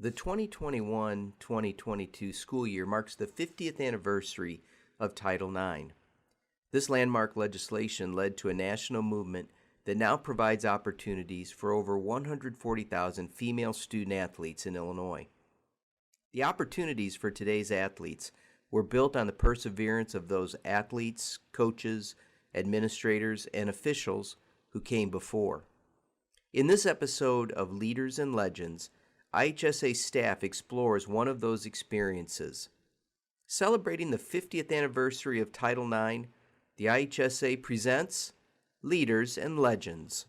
The 2021-2022 school year marks the 50th anniversary of Title IX. This landmark legislation led to a national movement that now provides opportunities for over 140,000 female student athletes in Illinois. The opportunities for today's athletes were built on the perseverance of those athletes, coaches, administrators, and officials who came before. In this episode of Leaders and Legends, IHSA staff explores one of those experiences. Celebrating the 50th anniversary of Title IX, the IHSA presents Leaders and Legends.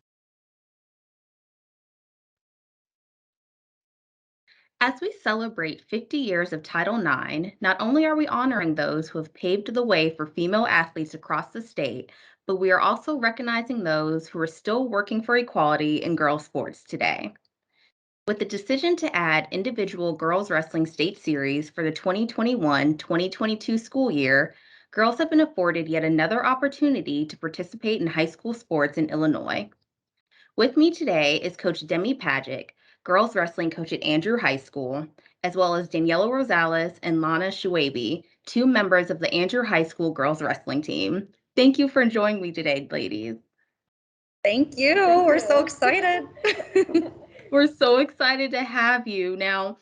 As we celebrate 50 years of Title IX, not only are we honoring those who have paved the way for female athletes across the state, but we are also recognizing those who are still working for equality in girls' sports today. With the decision to add individual girls wrestling state series for the 2021-2022 school year, girls have been afforded yet another opportunity to participate in high school sports in Illinois. With me today is Coach Demeri Pajic, girls wrestling coach at Andrew High School, as well as Daniela Rosales and Lana Shuabi, two members of the Andrew High School girls wrestling team. Thank you for joining me today, ladies. Thank you. We're so excited. We're so excited to have you. Now,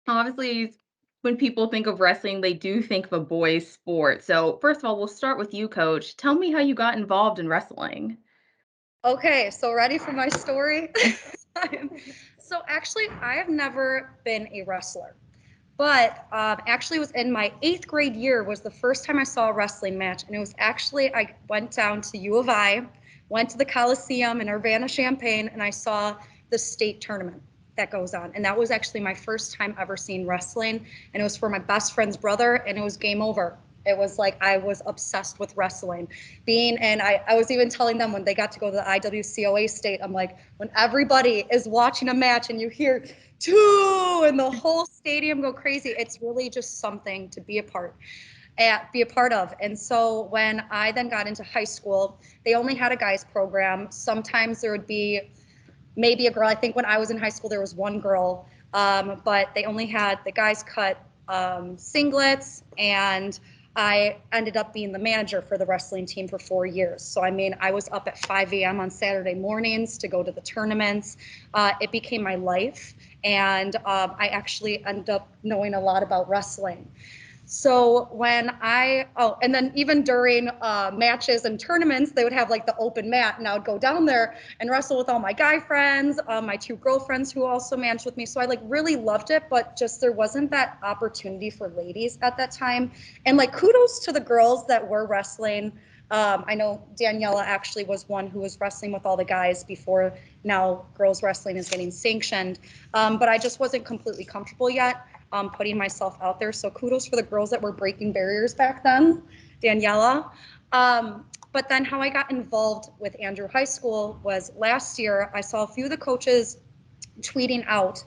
obviously, when people think of wrestling, they do think of a boys' sport. So, first of all, we'll start with you, Coach. Tell me how you got involved in wrestling. Okay, so ready for my story? So actually, I have never been a wrestler, but actually was in my 8th grade year was the first time I saw a wrestling match. And it was actually, I went down to U of I, went to the Coliseum in Urbana-Champaign, and I saw the state tournament that goes on. And that was actually my first time ever seeing wrestling. And it was for my best friend's brother, and it was game over. It was like I was obsessed with wrestling. I was even telling them when they got to go to the IWCOA state, I'm like, when everybody is watching a match and you hear two and the whole stadium go crazy, it's really just something to be a part of. And so when I then got into high school, they only had a guys program. Sometimes there would be maybe a girl. I think when I was in high school, there was one girl, but they only had the guys cut singlets, and I ended up being the manager for the wrestling team for 4 years. So, I mean, I was up at 5 a.m. on Saturday mornings to go to the tournaments. It became my life, and I actually ended up knowing a lot about wrestling. So when and then even during matches and tournaments, they would have like the open mat, and I would go down there and wrestle with all my guy friends, my 2 girlfriends who also managed with me. So I like really loved it, but just there wasn't that opportunity for ladies at that time. And like kudos to the girls that were wrestling. I know Daniela actually was one who was wrestling with all the guys before now girls wrestling is getting sanctioned. But I just wasn't completely comfortable yet. Putting myself out there. So kudos for the girls that were breaking barriers back then, Daniela. But then how I got involved with Andrew High School was last year, I saw a few of the coaches tweeting out,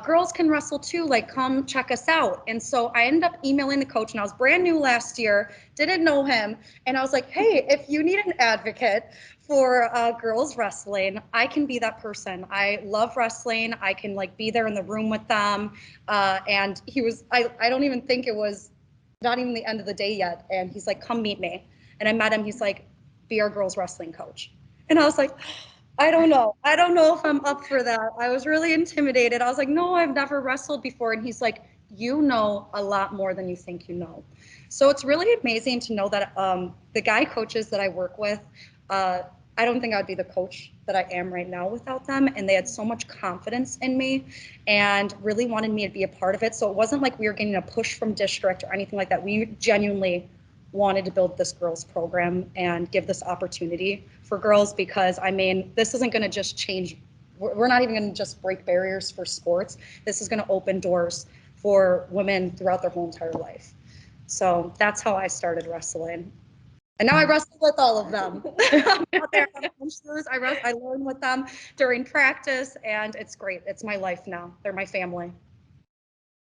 girls can wrestle too, like come check us out. And so I ended up emailing the coach, and I was brand new last year, didn't know him. And I was like, hey, if you need an advocate for girls wrestling, I can be that person. I love wrestling. I can like be there in the room with them. And he was, I don't even think it was not even the end of the day yet. And he's like, come meet me. And I met him. He's like, be our girls wrestling coach. And I was like, I don't know if I'm up for that. I was really intimidated. I was like, no, I've never wrestled before. And he's like, you know a lot more than you think you know. So it's really amazing to know that the guy coaches that I work with, I don't think I'd be the coach that I am right now without them. And they had so much confidence in me and really wanted me to be a part of it. So it wasn't like we were getting a push from district or anything like that. We genuinely wanted to build this girls program and give this opportunity for girls, because I mean, this isn't going to just change. We're not even going to just break barriers for sports. This is going to open doors for women throughout their whole entire life. So that's how I started wrestling. And now I wrestle with all of them. I'm out there on shoes. I learn with them during practice, and it's great. It's my life now. They're my family.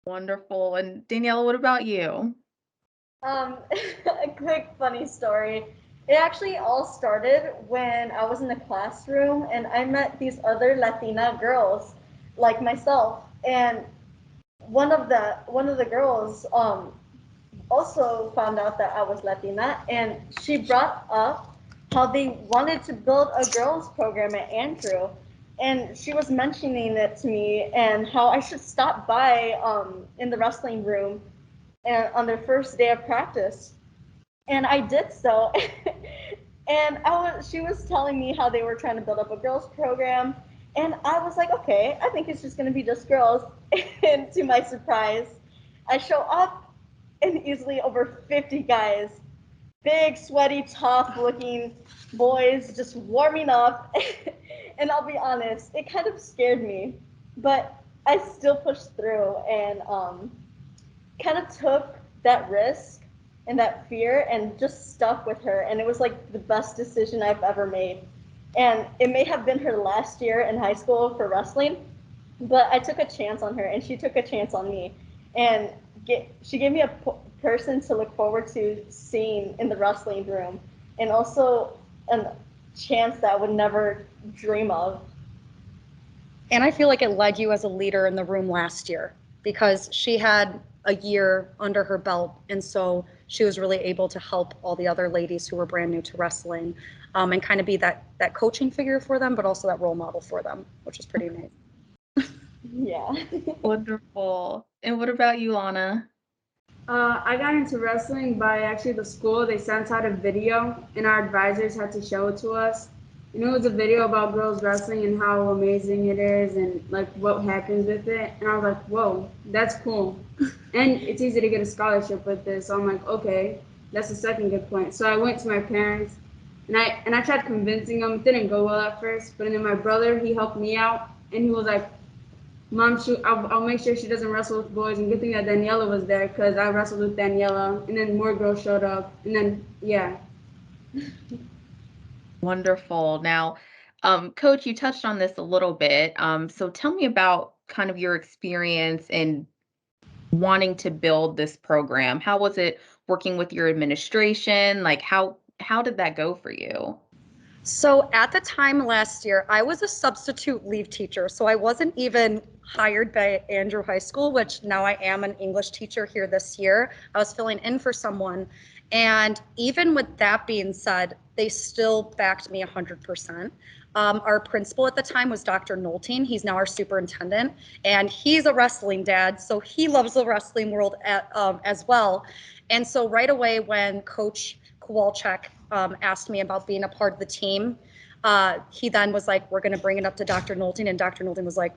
Wonderful. And Daniela, what about you? A quick funny story. It actually all started when I was in the classroom and I met these other Latina girls like myself. And one of the girls also found out that I was Latina, and she brought up how they wanted to build a girls program at Andrew, and she was mentioning it to me and how I should stop by in the wrestling room and on their first day of practice, and I did so. And she was telling me how they were trying to build up a girls program, and I was like, okay, I think it's just going to be just girls. And to my surprise, I show up and easily over 50 guys, big, sweaty, tough looking boys just warming up. And I'll be honest, it kind of scared me, but I still pushed through and kind of took that risk and that fear and just stuck with her. And it was like the best decision I've ever made. And it may have been her last year in high school for wrestling, but I took a chance on her and she took a chance on me. And she gave me a person to look forward to seeing in the wrestling room, and also a chance that I would never dream of. And I feel like it led you as a leader in the room last year because she had a year under her belt. And so she was really able to help all the other ladies who were brand new to wrestling, and kind of be that coaching figure for them, but also that role model for them, which is pretty neat. Yeah. Wonderful. And what about you, Lana? I got into wrestling by actually the school. They sent out a video, and our advisors had to show it to us. And it was a video about girls wrestling and how amazing it is and like what happens with it. And I was like, whoa, that's cool. And it's easy to get a scholarship with this. So I'm like, okay, that's the second good point. So I went to my parents, and I tried convincing them. It didn't go well at first, but then my brother, he helped me out, and he was like, Mom, I'll make sure she doesn't wrestle with boys. And good thing that Daniela was there because I wrestled with Daniela, and then more girls showed up, and then yeah. Wonderful. Now, Coach, you touched on this a little bit. So tell me about kind of your experience in wanting to build this program. How was it working with your administration? Like how did that go for you? So at the time last year, I was a substitute leave teacher. So I wasn't even hired by Andrew High School, which now I am an English teacher here this year. I was filling in for someone. And even with that being said, they still backed me 100%. Our principal at the time was Dr. Nolting. He's now our superintendent, and he's a wrestling dad, so he loves the wrestling world as well. And so right away when Coach Kowalczyk asked me about being a part of the team, he then was like, we're going to bring it up to Dr. Nolting. And Dr. Nolting was like,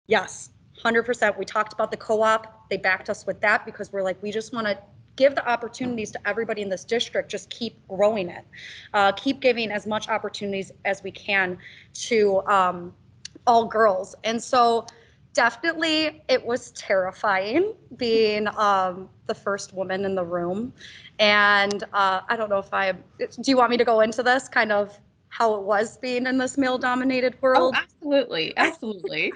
yes, 100%. We talked about the co-op. They backed us with that because we're like, we just want to give the opportunities to everybody in this district, just keep growing it, keep giving as much opportunities as we can to all girls. And so definitely it was terrifying being the first woman in the room. And I don't know do you want me to go into this kind of how it was being in this male dominated Oh, world? absolutely. Absolutely.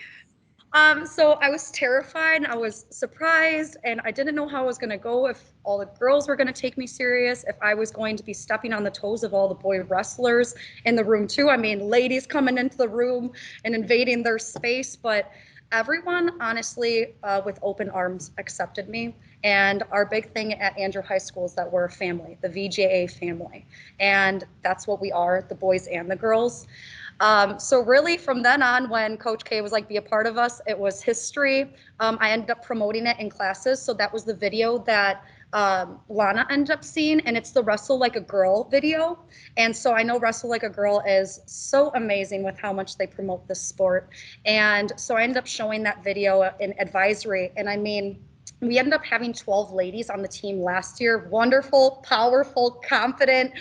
So I was terrified, I was surprised, and I didn't know how I was going to go, if all the girls were going to take me serious, if I was going to be stepping on the toes of all the boy wrestlers in the room too. I mean, ladies coming into the room and invading their space, but everyone honestly, with open arms, accepted me. And our big thing at Andrew High School is that we're a family, the VJA family. And that's what we are, the boys and the girls. So really from then on, when Coach K was like, be a part of us, it was history. I ended up promoting it in classes. So that was the video that Lana ended up seeing, and it's the Wrestle Like a Girl video. And so I know Wrestle Like a Girl is so amazing with how much they promote this sport. And so I ended up showing that video in advisory. And I mean, we ended up having 12 ladies on the team last year. Wonderful, powerful, confident,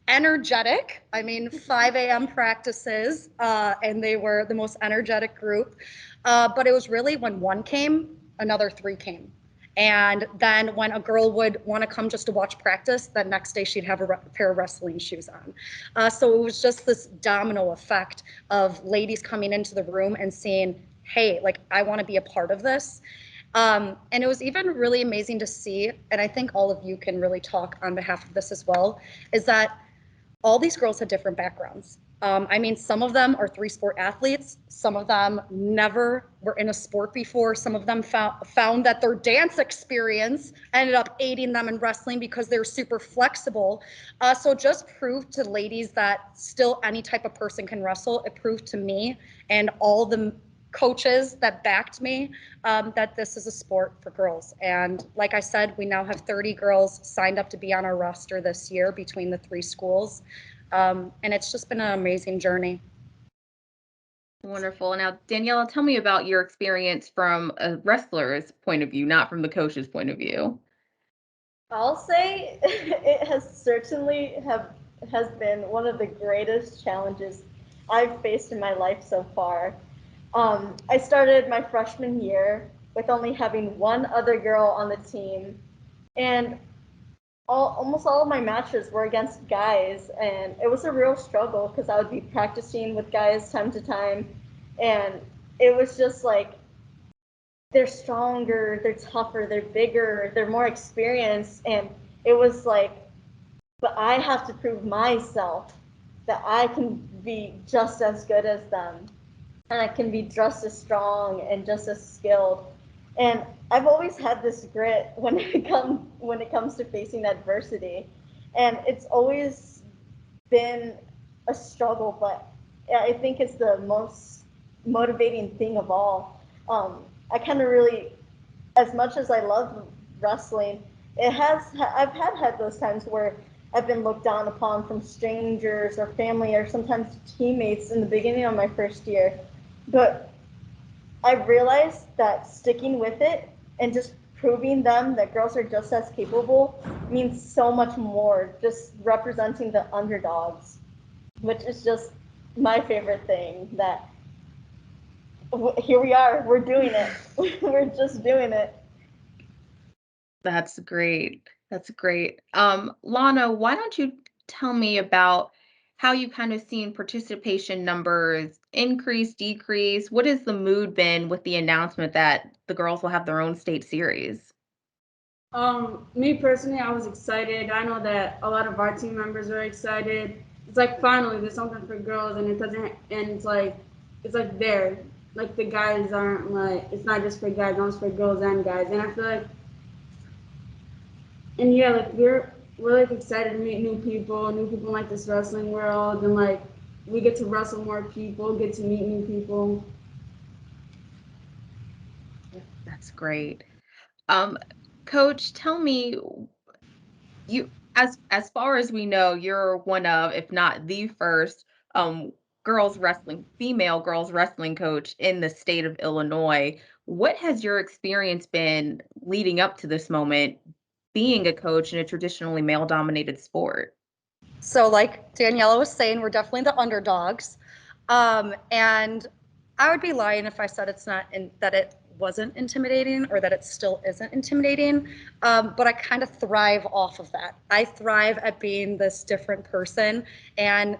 energetic. I mean, 5 a.m. practices, and they were the most energetic group. But it was really when one came, another 3 came. And then when a girl would want to come just to watch practice, the next day she'd have a pair of wrestling shoes on. So it was just this domino effect of ladies coming into the room and saying, hey, like, I want to be a part of this. And it was even really amazing to see, and I think all of you can really talk on behalf of this as well, is that all these girls had different backgrounds. I mean, some of them are 3-sport athletes. Some of them never were in a sport before. Some of them found that their dance experience ended up aiding them in wrestling because they're super flexible. So just proved to ladies that still any type of person can wrestle. It proved to me and all the coaches that backed me that this is a sport for girls. And like I said, we now have 30 girls signed up to be on our roster this year between the 3 schools. And it's just been an amazing journey. Wonderful. Now, Daniela, tell me about your experience from a wrestler's point of view, not from the coach's point of view. I'll say it has been one of the greatest challenges I've faced in my life so far. I started my freshman year with only having one other girl on the team, and almost all of my matches were against guys, and it was a real struggle because I would be practicing with guys time to time, and it was just like they're stronger, they're tougher, they're bigger, they're more experienced, and it was like, but I have to prove myself that I can be just as good as them, and I can be just as strong and just as skilled. And I've always had this grit when it comes to facing adversity, and it's always been a struggle, but I think it's the most motivating thing of all. I kind of really, as much as I love wrestling, I've had those times where I've been looked down upon from strangers or family or sometimes teammates in the beginning of my first year. But I realized that sticking with it and just proving them that girls are just as capable means so much more, just representing the underdogs, which is just my favorite thing. That here we are, we're doing it. We're just doing it. That's great. That's great. Lana, why don't you tell me about how you kind of seen participation numbers increase, decrease? What has the mood been with the announcement that the girls will have their own state series? Me personally, I was excited. I know that a lot of our team members were excited. It's like finally there's something for girls, and it doesn't, and it's like there, like the guys aren't like it's not just for guys, it's for girls and guys. And I feel like, and yeah, like we're like excited to meet new people in like this wrestling world, and like we get to wrestle more people, get to meet new people. That's great. Um, Coach, tell me, you as far as we know, you're one of, if not the first, um, female girls wrestling coach in the state of Illinois. What has your experience been leading up to this moment, being a coach in a traditionally male-dominated sport? So, like Daniela was saying, we're definitely the underdogs. And I would be lying if I said that it wasn't intimidating or that it still isn't intimidating. But I kind of thrive off of that. I thrive at being this different person and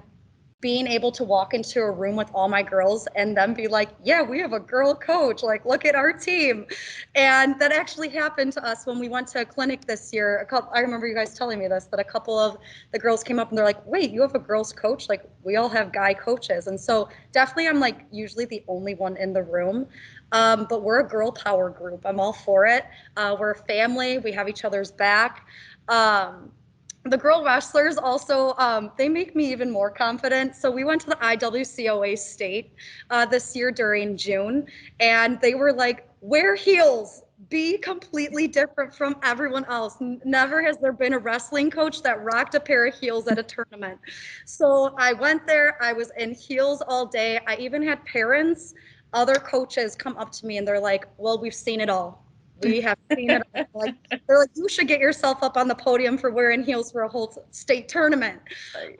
being able to walk into a room with all my girls and them be like, yeah, we have a girl coach, like look at our team. And that actually happened to us when we went to a clinic this year. I remember you guys telling me this, that a couple of the girls came up and they're like, wait, you have a girls coach? Like we all have guy coaches. And so definitely I'm like usually the only one in the room. But we're a girl power group. I'm all for it. We're a family. We have each other's back. The girl wrestlers also, they make me even more confident. So we went to the IWCOA state this year during June, and they were like, wear heels, be completely different from everyone else. Never has there been a wrestling coach that rocked a pair of heels at a tournament. So I went there, I was in heels all day. I even had parents, other coaches come up to me and they're like, well, we've seen it all. We have seen it all. Like, they're like, you should get yourself up on the podium for wearing heels for a whole state tournament. Right.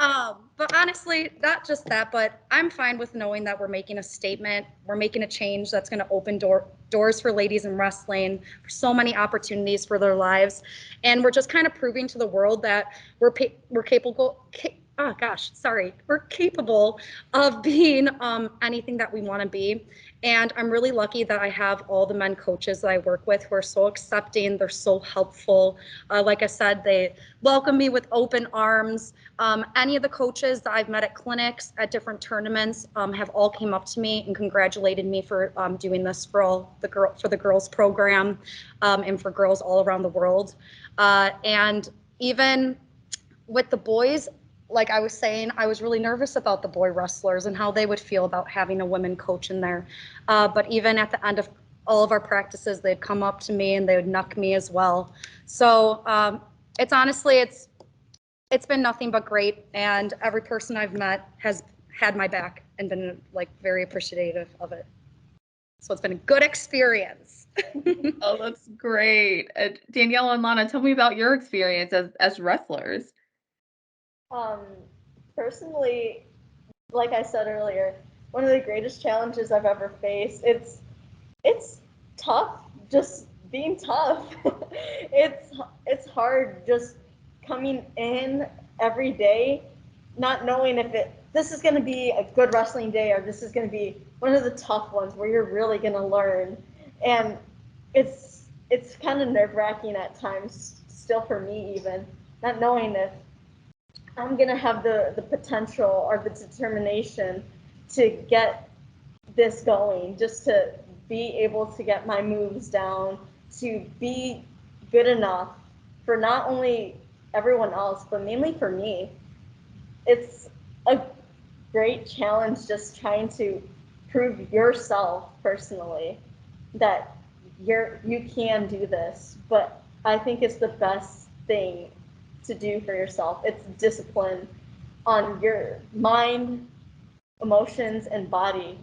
But honestly, not just that, but I'm fine with knowing that we're making a statement. We're making a change that's going to open doors for ladies in wrestling, for so many opportunities for their lives. And we're just kind of proving to the world that we're capable. We're capable of being anything that we want to be. And I'm really lucky that I have all the men coaches that I work with who are so accepting. They're so helpful. Like I said, they welcome me with open arms. Any of the coaches that I've met at clinics, at different tournaments, have all came up to me and congratulated me for doing this for the girls program, and for girls all around the world. And even with the boys, like I was saying, I was really nervous about the boy wrestlers and how they would feel about having a women coach in there. But even at the end of all of our practices, they'd come up to me and they would knock me as well. So it's honestly, it's been nothing but great. And every person I've met has had my back and been like very appreciative of it. So it's been a good experience. Oh, that's great. Daniela and Lana, tell me about your experience as wrestlers. Um, Personally, like I said earlier, one of the greatest challenges I've ever faced. It's tough, just being tough. it's hard just coming in every day, not knowing if this is going to be a good wrestling day or this is going to be one of the tough ones where you're really going to learn, and it's kind of nerve-wracking at times still for me, even not knowing if I'm gonna have the potential or the determination to get this going, just to be able to get my moves down, to be good enough for not only everyone else, but mainly for me. It's a great challenge just trying to prove yourself personally that you can do this. But I think it's the best thing to do for yourself. It's discipline on your mind, emotions, and body.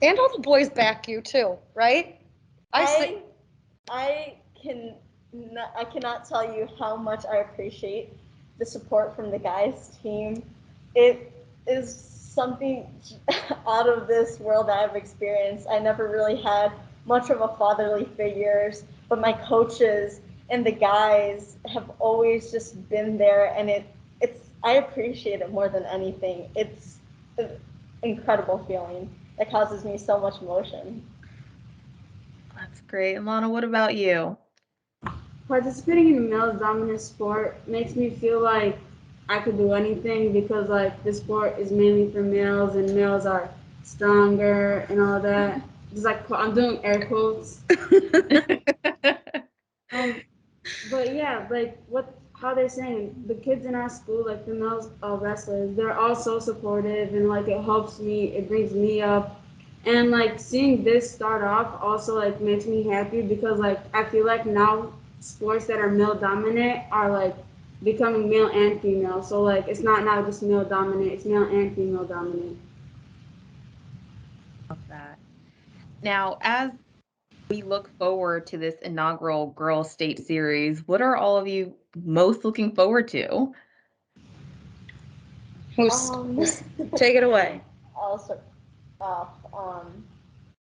And all the boys back you too, right? I cannot tell you how much I appreciate the support from the guys team. It is something out of this world that I've experienced. I never really had much of a fatherly figures, but my coaches and the guys have always just been there, and it's I appreciate it more than anything. It's an incredible feeling that causes me so much emotion. That's great. And Lana, what about you? Participating in a male dominant sport makes me feel like I could do anything because like the sport is mainly for males and males are stronger and all that. Just like I'm doing air quotes. But yeah, like how they're saying the kids in our school, like the male wrestlers, they're all so supportive and like it helps me, it brings me up, and like seeing this start off also like makes me happy because like I feel like now sports that are male dominant are like becoming male and female. So like it's not now just male dominant, it's male and female dominant. Love that. Now, as we look forward to this inaugural Girls State Series, what are all of you most looking forward to? Who's take it away? I'll start off.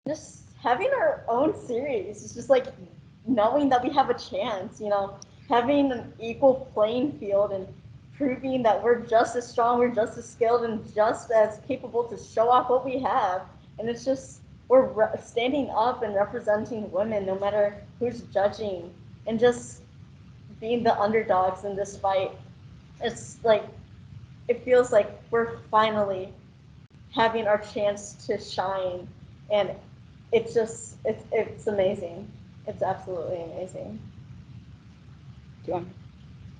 Just having our own series. It's just like knowing that we have a chance, having an equal playing field and proving that we're just as strong, we're just as skilled, and just as capable to show off what we have. And it's just, we're standing up and representing women no matter who's judging, and just being the underdogs in this fight. It's like, it feels like we're finally having our chance to shine, and it's amazing. It's absolutely amazing. Do you want?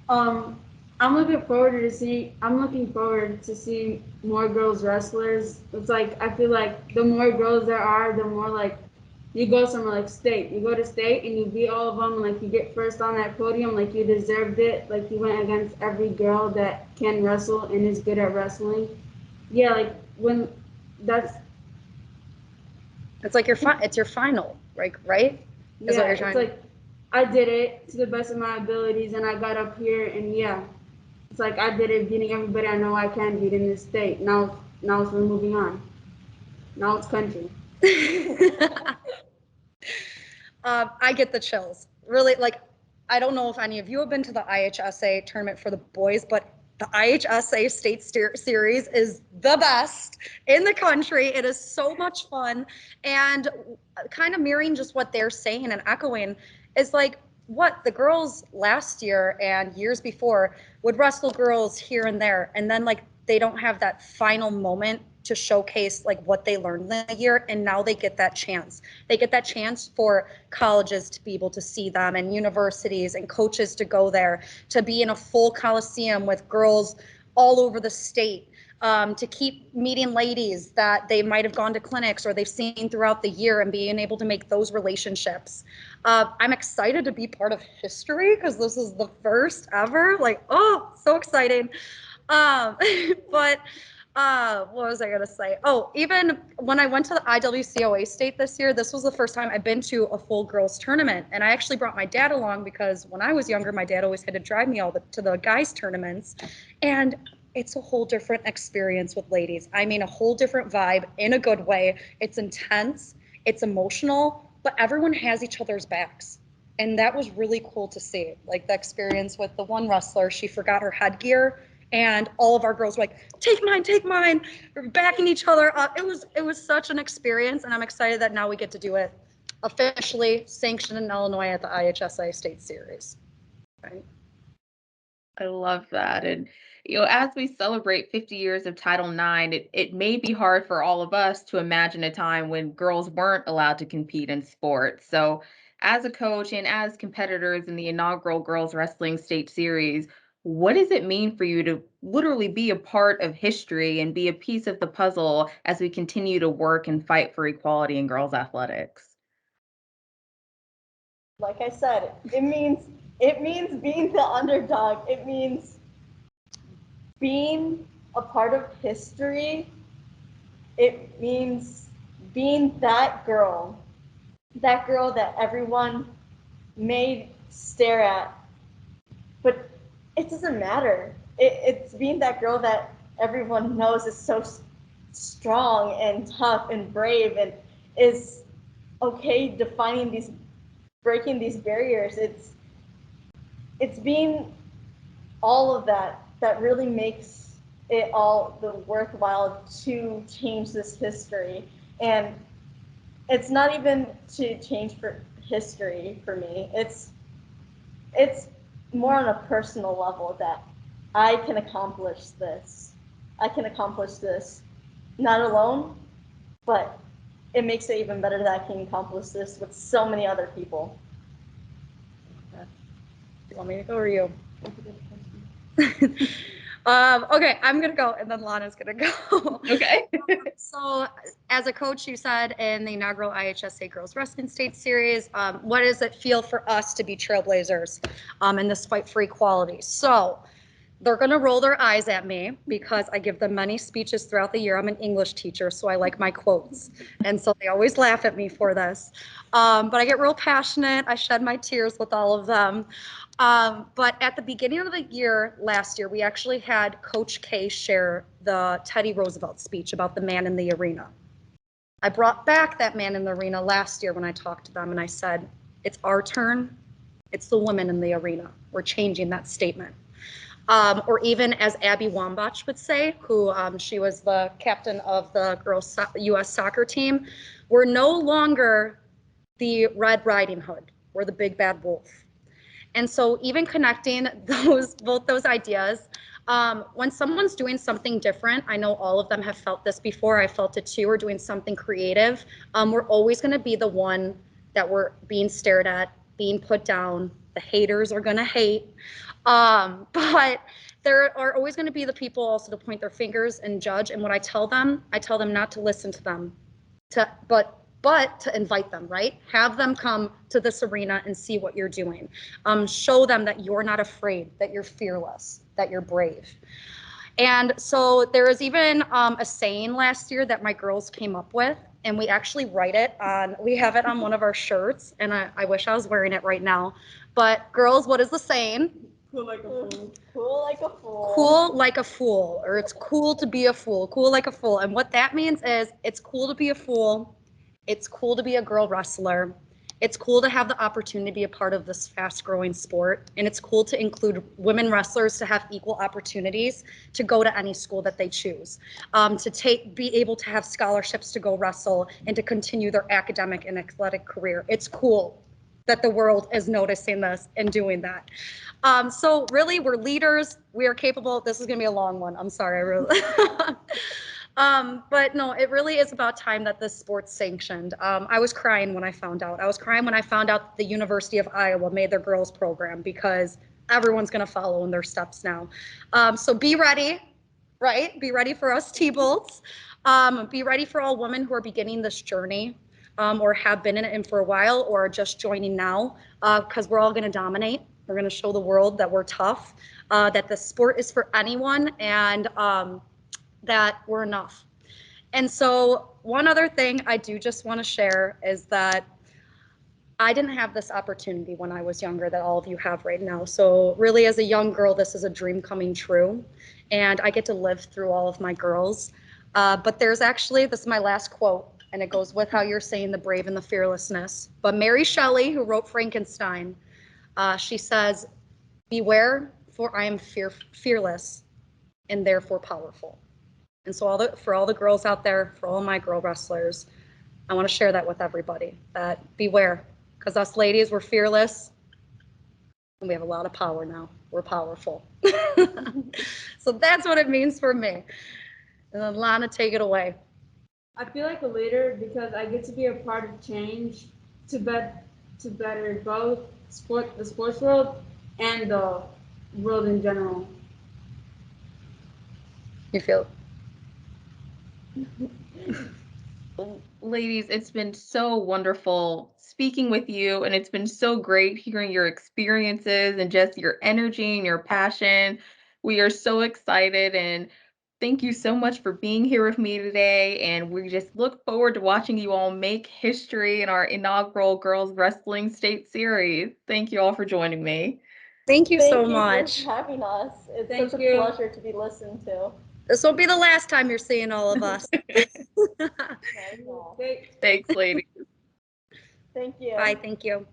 Um, I'm looking forward to see more girls wrestlers. It's like I feel like the more girls there are, the more like you go somewhere like state. You go to state and you beat all of them, and like you get first on that podium, like you deserved it. Like you went against every girl that can wrestle and is good at wrestling. Yeah, like when that's It's like it's your final, right? Is what yeah, you're it's trying. like I did it to the best of my abilities, and I got up here, and yeah, it's like I did it, beating everybody I know I can beat in this state. Now we're moving on. Now it's country. I get the chills. Really, like, I don't know if any of you have been to the IHSA tournament for the boys, but The IHSA State Series is the best in the country. It is so much fun. And kind of mirroring just what they're saying and echoing is like what the girls last year and years before would wrestle girls here and there. And then like they don't have that final moment to showcase like what they learned in the year, and now they get that chance. They get that chance for colleges to be able to see them, and universities and coaches to go there, to be in a full coliseum with girls all over the state, to keep meeting ladies that they might have gone to clinics or they've seen throughout the year and being able to make those relationships. I'm excited to be part of history because this is the first ever. Like, oh, so exciting. But what was I gonna say? Oh, even when I went to the IWCOA state this year, this was the first time I've been to a full girls tournament. And I actually brought my dad along because when I was younger, my dad always had to drive me to the guys tournaments. And it's a whole different experience with ladies. I mean, a whole different vibe in a good way. It's intense, it's emotional, but everyone has each other's backs. And that was really cool to see. Like the experience with the one wrestler, she forgot her headgear, and all of our girls were like, take mine, we're backing each other up. It was such an experience, and I'm excited that now we get to do it officially sanctioned in Illinois at the IHSA State Series. Right. I love that. And, as we celebrate 50 years of Title IX, it may be hard for all of us to imagine a time when girls weren't allowed to compete in sports. So, as a coach and as competitors in the inaugural Girls Wrestling State Series, what does it mean for you to literally be a part of history and be a piece of the puzzle as we continue to work and fight for equality in girls athletics? Like I said, it means being the underdog. It means being a part of history. It means being that girl that everyone may stare at, but it doesn't matter. It's being that girl that everyone knows is so strong and tough and brave and is okay breaking these barriers. It's being all of that really makes it all the worthwhile to change this history. And it's not even to change for history for me. It's more on a personal level that I can accomplish this. I can accomplish this not alone, but it makes it even better that I can accomplish this with so many other people. You want me to go or you? Okay, I'm gonna go, and then Lana's gonna go. Okay. So, as a coach, you said in the inaugural IHSA Girls Wrestling State Series, what does it feel for us to be trailblazers in this fight for equality? So, they're going to roll their eyes at me because I give them many speeches throughout the year. I'm an English teacher, so I like my quotes. And so they always laugh at me for this. But I get real passionate. I shed my tears with all of them. But at the beginning of the year, last year, we actually had Coach K share the Teddy Roosevelt speech about the man in the arena. I brought back that man in the arena last year when I talked to them, and I said, it's our turn. It's the women in the arena. We're changing that statement. Or even as Abby Wambach would say, who she was the captain of the girls U.S. soccer team, we're no longer the Red Riding Hood. We're the big bad wolf. And so even connecting both those ideas, when someone's doing something different, I know all of them have felt this before, I felt it too, or doing something creative, we're always gonna be the one that we're being stared at, being put down. The haters are gonna hate. But there are always going to be the people also to point their fingers and judge. And what I tell them not to listen to them, but to invite them, right? Have them come to this arena and see what you're doing. Show them that you're not afraid, that you're fearless, that you're brave. And so there was even a saying last year that my girls came up with, and we actually we have it on one of our shirts, and I wish I was wearing it right now. But girls, what is the saying? Cool like a fool. Cool like a fool. Cool like a fool, or it's cool to be a fool. Cool like a fool. And what that means is it's cool to be a fool. It's cool to be a girl wrestler. It's cool to have the opportunity to be a part of this fast growing sport. And it's cool to include women wrestlers to have equal opportunities to go to any school that they choose, be able to have scholarships to go wrestle and to continue their academic and athletic career. It's cool that the world is noticing this and doing that. So really, we're leaders. We are capable. This is going to be a long one. I'm sorry. I really. But no, it really is about time that this sport's sanctioned. I was crying when I found out. I was crying when I found out the University of Iowa made their girls program, because everyone's going to follow in their steps now. So be ready, right? Be ready for us T-Bolts. Be ready for all women who are beginning this journey, or have been in it for a while, or are just joining now, because we're all going to dominate. We're going to show the world that we're tough, that the sport is for anyone, and that we're enough. And so one other thing I do just want to share is that I didn't have this opportunity when I was younger that all of you have right now. So really, as a young girl, this is a dream coming true. And I get to live through all of my girls. But there's actually, this is my last quote, and it goes with how you're saying the brave and the fearlessness. But Mary Shelley, who wrote Frankenstein, she says, "Beware, for I am fearless and therefore powerful." And so for all the girls out there, for all my girl wrestlers, I want to share that with everybody, that beware, because us ladies, we're fearless and we have a lot of power now. We're powerful. So that's what it means for me. And then Lana, take it away. I feel like a leader because I get to be a part of change to better both the sports world and the world in general. You feel? Ladies, it's been so wonderful speaking with you, and it's been so great hearing your experiences and just your energy and your passion. We are so excited, and thank you so much for being here with me today. And we just look forward to watching you all make history in our inaugural Girls Wrestling State Series. Thank you all for joining me. Thank you so Thank you much. for having us. It's Thank such you. a pleasure to be listened to. This won't be the last time you're seeing all of us. Not at all. Thanks, ladies. Thank you. Bye, thank you.